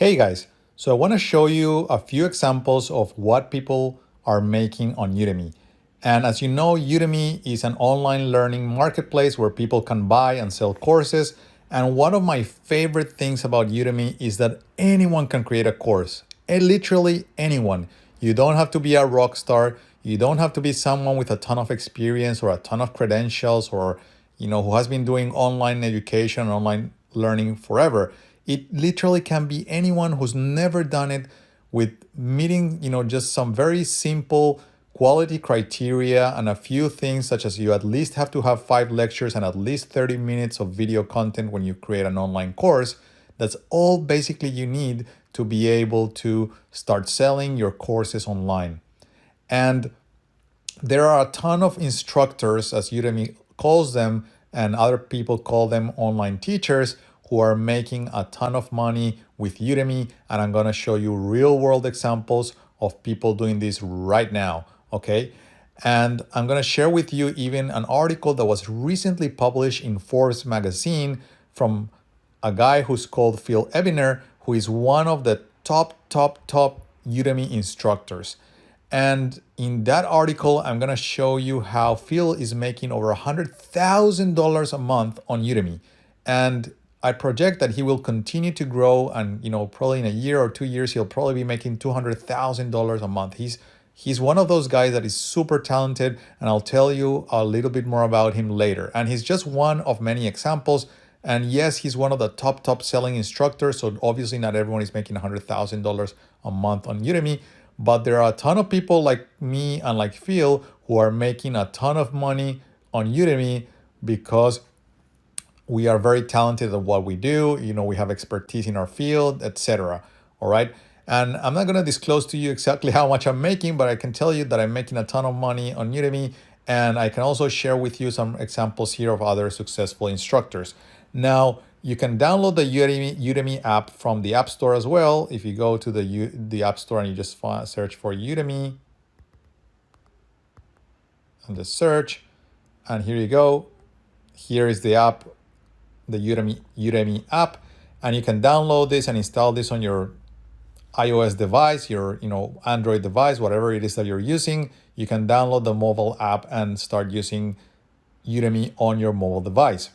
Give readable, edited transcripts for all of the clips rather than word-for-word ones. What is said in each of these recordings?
Hey guys, so I want to show you a few examples of what people are making on Udemy. And as you know, Udemy is an online learning marketplace where people can buy and sell courses. And one of my favorite things about Udemy is that anyone can create a course. Literally anyone. You don't have to be a rock star. You don't have to be someone with a ton of experience or a ton of credentials or who has been doing online education, online learning forever. It literally can be anyone who's never done it with meeting, just some very simple quality criteria and a few things such as you at least have to have 5 lectures and at least 30 minutes of video content when you create an online course. That's all basically you need to be able to start selling your courses online. And there are a ton of instructors, as Udemy calls them, and other people call them online teachers, who are making a ton of money with Udemy. And I'm going to show you real world examples of people doing this right now. Okay. And I'm going to share with you even an article that was recently published in Forbes magazine from a guy who's called Phil Ebiner, who is one of the top Udemy instructors. And in that article, I'm going to show you how Phil is making over $100,000 a month on Udemy. And I project that he will continue to grow, and probably in a year or 2 years, he'll probably be making $200,000 a month. He's one of those guys that is super talented, and I'll tell you a little bit more about him later. And he's just one of many examples. And yes, he's one of the top selling instructors. So obviously not everyone is making $100,000 a month on Udemy, but there are a ton of people like me and like Phil who are making a ton of money on Udemy because we are very talented at what we do. We have expertise in our field, etc. All right. And I'm not going to disclose to you exactly how much I'm making, but I can tell you that I'm making a ton of money on Udemy. And I can also share with you some examples here of other successful instructors. Now, you can download the Udemy app from the App Store as well. If you go to the App Store and you just search for Udemy and just search, and here you go. Here is the app, the Udemy app, and you can download this and install this on your iOS device, your Android device, whatever it is that you're using. You can download the mobile app and start using Udemy on your mobile device.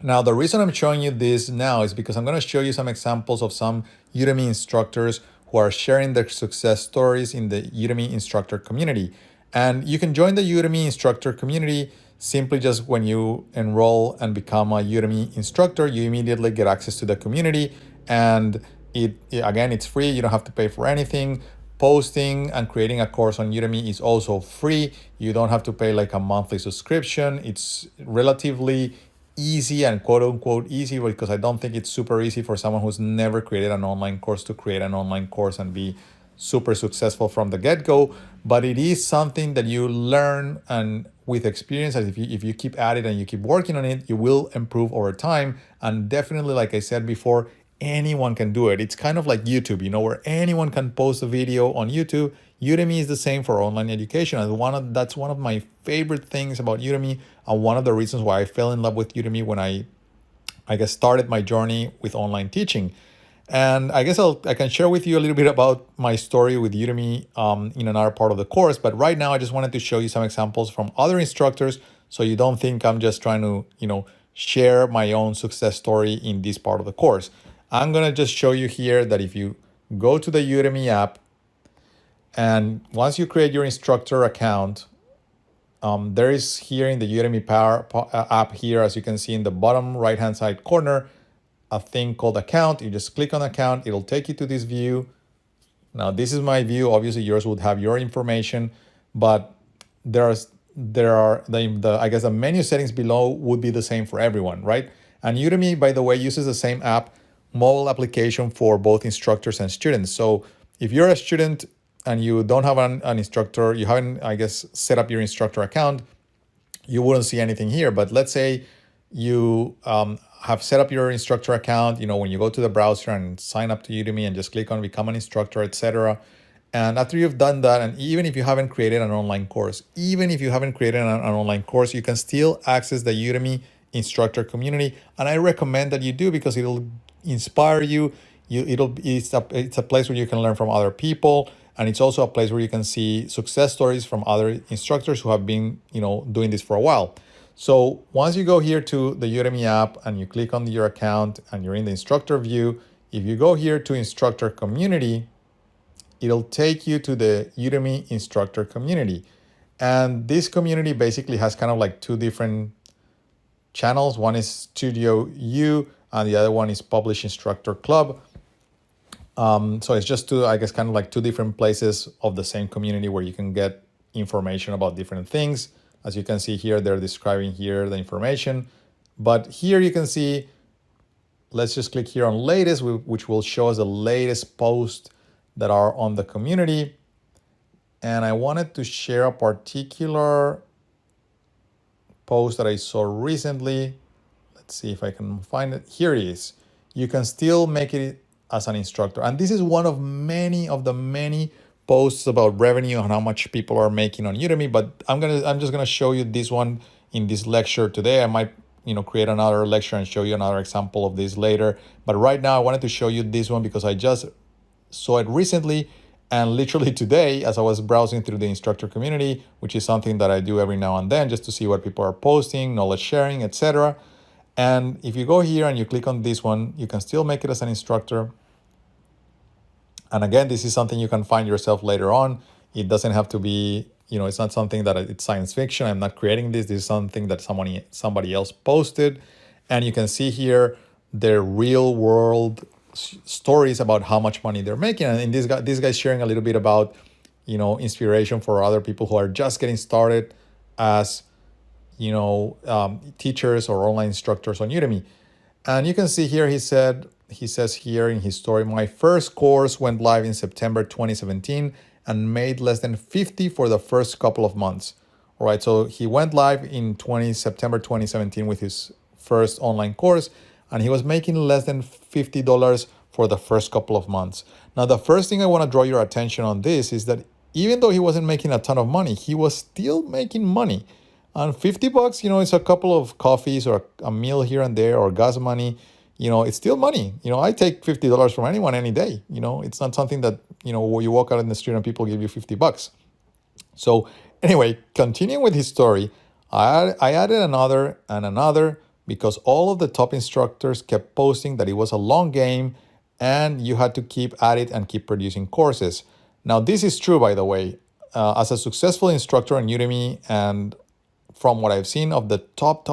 Now, the reason I'm showing you this now is because I'm going to show you some examples of some Udemy instructors who are sharing their success stories in the Udemy instructor community. And you can join the Udemy instructor community simply just when you enroll and become a Udemy instructor. You immediately get access to the community, and again, it's free. You don't have to pay for anything. Posting and creating a course on Udemy is also free. You don't have to pay like a monthly subscription. It's relatively easy and quote unquote easy, because I don't think it's super easy for someone who's never created an online course to create an online course and be super successful from the get-go. But it is something that you learn, and with experience, and if you keep at it and you keep working on it, you will improve over time. And definitely, like I said before, anyone can do it. It's kind of like YouTube, where anyone can post a video on YouTube. Udemy is the same for online education. And that's one of my favorite things about Udemy, and one of the reasons why I fell in love with Udemy when I guess started my journey with online teaching. And I guess I can share with you a little bit about my story with Udemy in another part of the course. But right now, I just wanted to show you some examples from other instructors, so you don't think I'm just trying to share my own success story in this part of the course. I'm going to just show you here that if you go to the Udemy app, and once you create your instructor account, there is here in the Udemy app here, as you can see in the bottom right-hand side corner, a thing called account. You just click on account. It'll take you to this view. Now, this is my view. Obviously, yours would have your information, but there are I guess the menu settings below would be the same for everyone, right? And Udemy, by the way, uses the same mobile application for both instructors and students. So if you're a student and you don't have an instructor, you haven't, I guess, set up your instructor account, you wouldn't see anything here. But let's say you have set up your instructor account, when you go to the browser and sign up to Udemy and just click on become an instructor, etc. And after you've done that, and even if you haven't created an online course, you can still access the Udemy instructor community. And I recommend that you do, because it'll inspire you. It's a place where you can learn from other people, and it's also a place where you can see success stories from other instructors who have been, doing this for a while. So once you go here to the Udemy app and you click on your account and you're in the instructor view, if you go here to instructor community, it'll take you to the Udemy instructor community. And this community basically has kind of like two different channels. One is Studio U and the other one is Publish Instructor Club. So it's just two, I guess, kind of like two different places of the same community where you can get information about different things. As you can see here, they're describing here the information. But here you can see, let's just click here on latest, which will show us the latest posts that are on the community. And I wanted to share a particular post that I saw recently. Let's see if I can find it. Here it is. You can still make it as an instructor. And this is one of the many posts about revenue and how much people are making on Udemy. But I'm just gonna show you this one in this lecture today. I might create another lecture and show you another example of this later. But right now I wanted to show you this one because I just saw it recently. And literally today, as I was browsing through the instructor community, which is something that I do every now and then just to see what people are posting, knowledge sharing, etc. And if you go here and you click on this one, you can still make it as an instructor. And again, this is something you can find yourself later on. It doesn't have to be, it's not something that it's science fiction. I'm not creating this. This is something that somebody else posted. And you can see here their real world stories about how much money they're making. And this guy's sharing a little bit about, inspiration for other people who are just getting started as, teachers or online instructors on Udemy. And you can see here, he says here in his story, my first course went live in September 2017 and made less than 50 for the first couple of months. All right, so he went live in September 2017 with his first online course, and he was making less than $50 for the first couple of months. Now, the first thing I want to draw your attention on this is that even though he wasn't making a ton of money, he was still making money. And $50, it's a couple of coffees or a meal here and there or gas money. It's still money. I take $50 from anyone any day. It's not something that, where you walk out in the street and people give you $50. So anyway, continuing with his story, I added another and another because all of the top instructors kept posting that it was a long game and you had to keep at it and keep producing courses. Now, this is true, by the way. As a successful instructor on Udemy, and from what I've seen of the top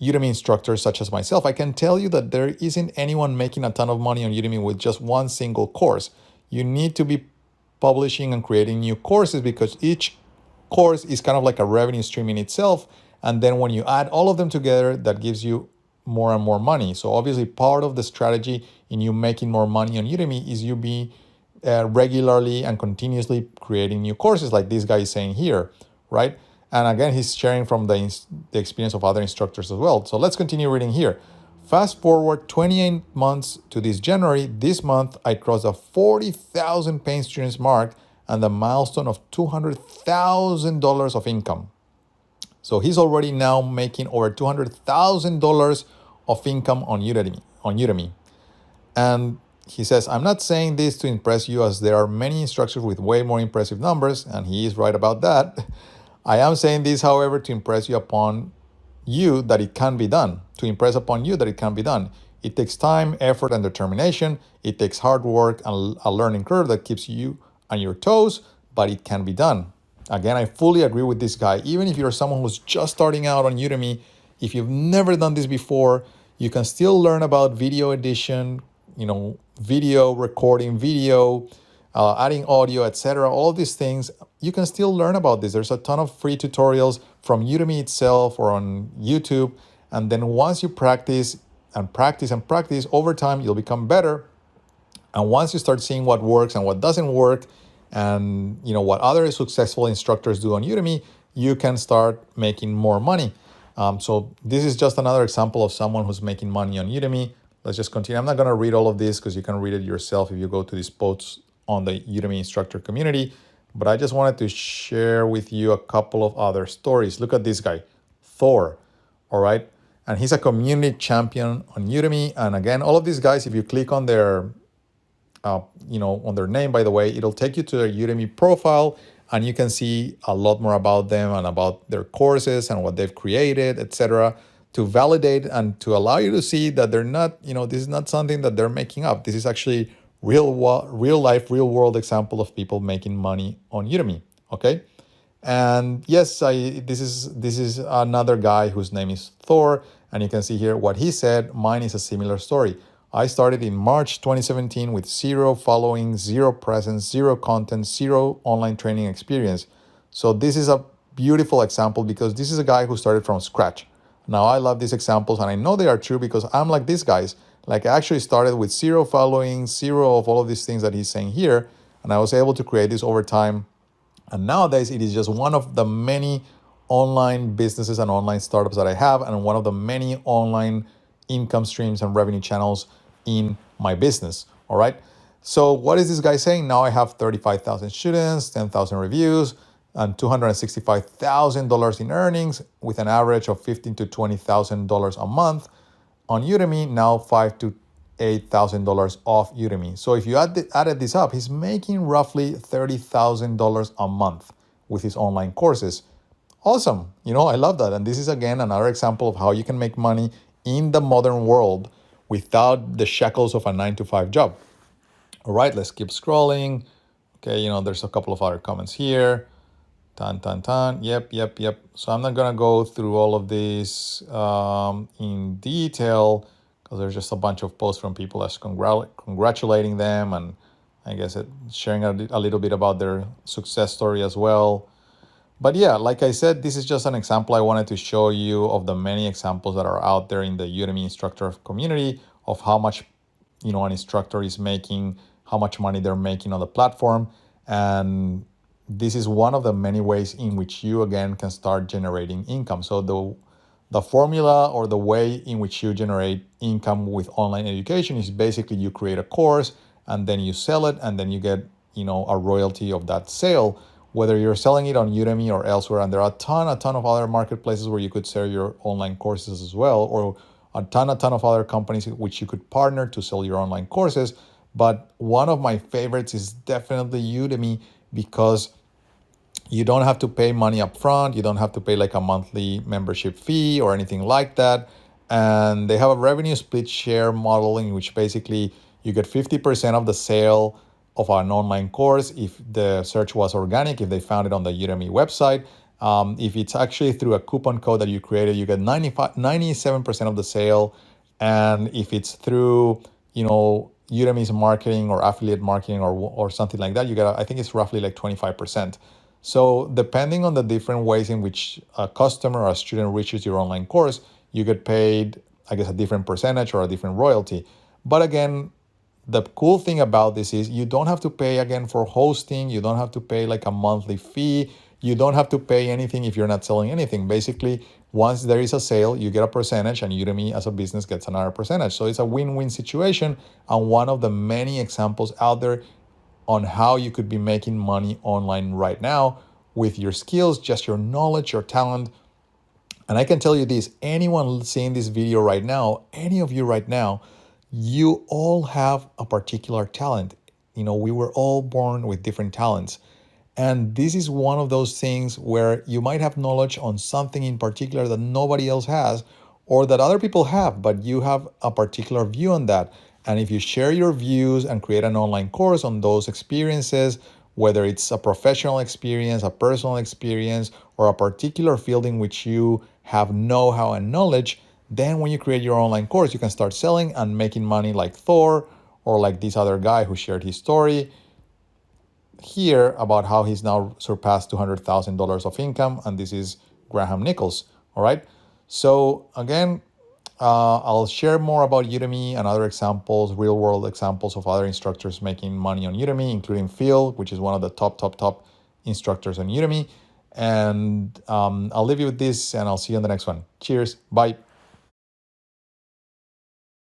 Udemy instructors such as myself, I can tell you that there isn't anyone making a ton of money on Udemy with just one single course. You need to be publishing and creating new courses because each course is kind of like a revenue stream in itself. And then when you add all of them together, that gives you more and more money. So obviously part of the strategy in you making more money on Udemy is you be regularly and continuously creating new courses like this guy is saying here, right? And again, he's sharing from the experience of other instructors as well. So let's continue reading here. Fast forward 28 months to this January. This month, I crossed the 40,000 paying students mark and the milestone of $200,000 of income. So he's already now making over $200,000 of income on Udemy. And he says, I'm not saying this to impress you as there are many instructors with way more impressive numbers, and he is right about that. I am saying this, however, to impress upon you that it can be done. It takes time, effort, and determination. It takes hard work and a learning curve that keeps you on your toes, but it can be done. Again, I fully agree with this guy. Even if you're someone who's just starting out on Udemy, if you've never done this before, you can still learn about video edition, video recording, adding audio, etc. All these things, you can still learn about this. There's a ton of free tutorials from Udemy itself or on YouTube. And then once you practice and practice and practice, over time, you'll become better. And once you start seeing what works and what doesn't work, and what other successful instructors do on Udemy, you can start making more money. So this is just another example of someone who's making money on Udemy. Let's just continue. I'm not going to read all of this because you can read it yourself if you go to these posts on the Udemy instructor community. But I just wanted to share with you a couple of other stories. Look at this guy, Thor. All right. and he's a community champion on Udemy. And again, all of these guys, if you click on their on their name, by the way, it'll take you to their Udemy profile, and you can see a lot more about them and about their courses and what they've created, etc., to validate and to allow you to see that they're not, this is not something that they're making up. This is actually real life, real world example of people making money on Udemy. Okay. And yes, this is another guy whose name is Thor, and you can see here what he said. Mine is a similar story. I started in March 2017 with 0 following, 0 presence, 0 content, 0 online training experience. So this is a beautiful example because this is a guy who started from scratch. Now I love these examples, and I know they are true because I'm like these guys. Like, I actually started with 0 following, 0 of all of these things that he's saying here, and I was able to create this over time. And nowadays, it is just one of the many online businesses and online startups that I have, and one of the many online income streams and revenue channels in my business. All right. So what is this guy saying? Now I have 35,000 students, 10,000 reviews, and $265,000 in earnings with an average of $15,000 to $20,000 a month on Udemy. Now $5,000 to $8,000 off Udemy. So if you added this up, he's making roughly $30,000 a month with his online courses. Awesome. I love that. And this is, again, another example of how you can make money in the modern world without the shackles of a 9-to-5 job. All right, let's keep scrolling. Okay, there's a couple of other comments here. Yep. So I'm not going to go through all of this in detail, because there's just a bunch of posts from people that's congratulating them, and I guess sharing a little bit about their success story as well. But yeah, like I said, this is just an example I wanted to show you of the many examples that are out there in the Udemy instructor community of how much, an instructor is making, how much money they're making on the platform. And this is one of the many ways in which you, again, can start generating income. So the formula, or the way in which you generate income with online education, is basically you create a course and then you sell it, and then you get, a royalty of that sale, whether you're selling it on Udemy or elsewhere. And there are a ton of other marketplaces where you could sell your online courses as well, or a ton of other companies which you could partner to sell your online courses. But one of my favorites is definitely Udemy, because you don't have to pay money up front. You don't have to pay like a monthly membership fee or anything like that. And they have a revenue split share model in which basically you get 50% of the sale of an online course if the search was organic, if they found it on the Udemy website. If it's actually through a coupon code that you created, you get 97% of the sale. And if it's through, Udemy's marketing or affiliate marketing or something like that, you get, I think it's roughly like 25%. So depending on the different ways in which a customer or a student reaches your online course, you get paid, I guess, a different percentage or a different royalty. But again, the cool thing about this is you don't have to pay, again, for hosting. You don't have to pay like a monthly fee. You don't have to pay anything if you're not selling anything. Basically, once there is a sale, you get a percentage, and Udemy as a business gets another percentage. So it's a win-win situation, and one of the many examples out there on how you could be making money online right now with your skills, just your knowledge, your talent. And I can tell you this, anyone seeing this video right now, any of you right now, you all have a particular talent. We were all born with different talents. And this is one of those things where you might have knowledge on something in particular that nobody else has, or that other people have, but you have a particular view on that. And if you share your views and create an online course on those experiences, whether it's a professional experience, a personal experience, or a particular field in which you have know-how and knowledge, then when you create your online course, you can start selling and making money like Thor, or like this other guy who shared his story here about how he's now surpassed $200,000 of income. And this is Graham Nichols. All right. So again, I'll share more about Udemy and other examples, real world examples of other instructors making money on Udemy, including Phil, which is one of the top instructors on Udemy. And I'll leave you with this, and I'll see you on the next one. Cheers. Bye.